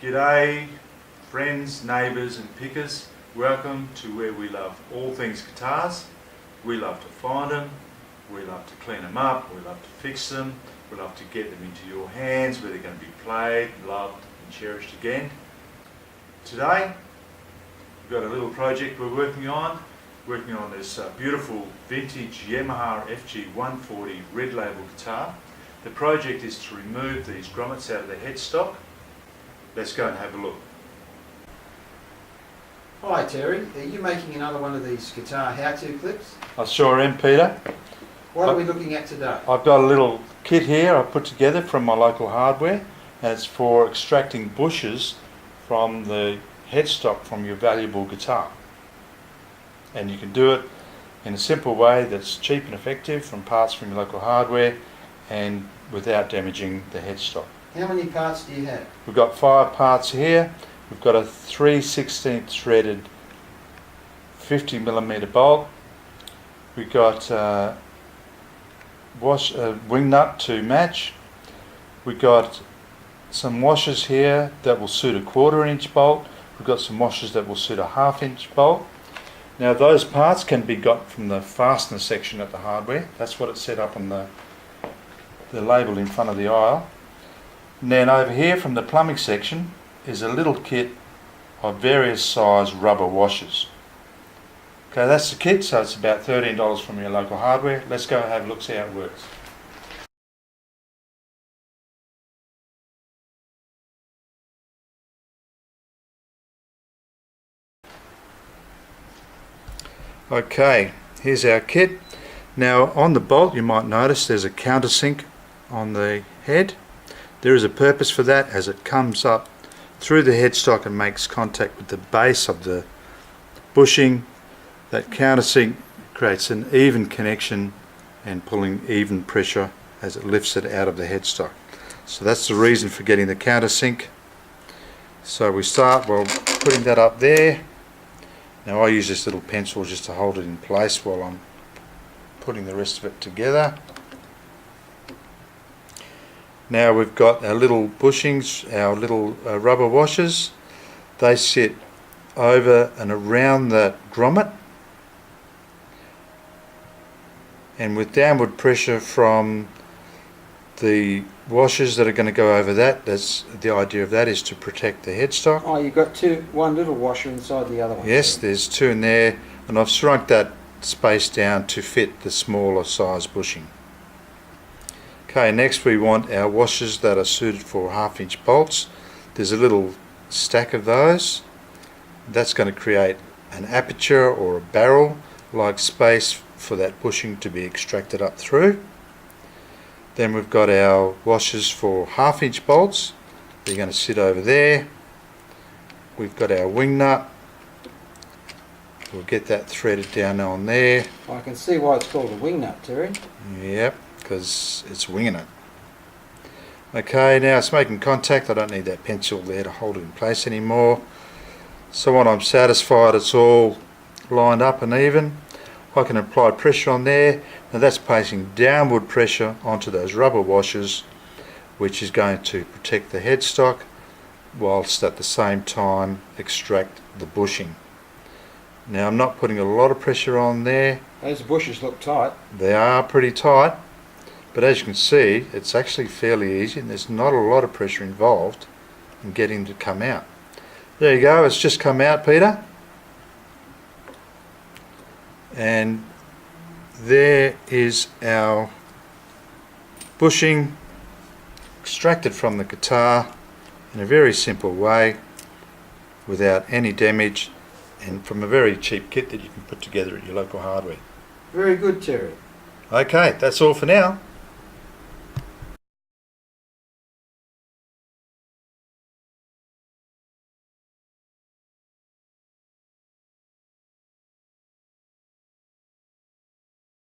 G'day friends, neighbours and pickers. Welcome to where we love all things guitars. We love to find them, we love to clean them up, we love to fix them, we love to get them into your hands where they're going to be played, loved and cherished again. Today we've got a little project we're working on this beautiful vintage Yamaha FG140 red label guitar. The project is to remove these grommets out of the headstock. Let's go and have a look. Hi Terry, are you making another one of these guitar how-to clips? I sure am, Peter. What are we looking at today? I've got a little kit here I put together from my local hardware, and it's for extracting bushes from the headstock from your valuable guitar. And you can do it in a simple way that's cheap and effective from parts from your local hardware and without damaging the headstock. How many parts do you have? We've got 5 parts here. We've got a 3/16 threaded 50mm bolt. We've got wing nut to match. We've got some washers here that will suit a 1/4 inch bolt. We've got some washers that will suit a 1/2 inch bolt. Now those parts can be got from the fastener section at the hardware. That's what it's set up on the label in front of the aisle. And then over here from the plumbing section is a little kit of various size rubber washers. Okay, that's the kit, so it's about $13 from your local hardware. Let's go and have a look, see how it works. Okay, here's our kit. Now on the bolt you might notice there's a countersink on the head. There is a purpose for that, as it comes up through the headstock and makes contact with the base of the bushing. That countersink creates an even connection and pulling even pressure as it lifts it out of the headstock. So that's the reason for getting the countersink. So we start by putting that up there. Now I use this little pencil just to hold it in place while I'm putting the rest of it together. Now we've got our little bushings, our little rubber washers. They sit over and around that grommet, and with downward pressure from the washers that are going to go over that, that's the idea of that, is to protect the headstock. Oh, you've got one little washer inside the other one. Yes, there's 2 in there, and I've shrunk that space down to fit the smaller size bushing. Okay, next we want our washers that are suited for 1/2 inch bolts. There's a little stack of those. That's going to create an aperture or a barrel like space for that bushing to be extracted up through. Then we've got our washers for 1/2 inch bolts. They're going to sit over there. We've got our wing nut. We'll get that threaded down on there. I can see why it's called a wing nut, Terry. Yep, because it's winging it. Okay, now it's making contact. I don't need that pencil there to hold it in place anymore. So when I'm satisfied it's all lined up and even, I can apply pressure on there. Now that's placing downward pressure onto those rubber washers, which is going to protect the headstock whilst at the same time extract the bushing. Now I'm not putting a lot of pressure on there. Those bushes look tight. They are pretty tight, but as you can see it's actually fairly easy and there's not a lot of pressure involved in getting them to come out. There you go, it's just come out, Peter. And there is our bushing extracted from the guitar in a very simple way without any damage, and from a very cheap kit that you can put together at your local hardware. Very good, Terry. Okay, that's all for now.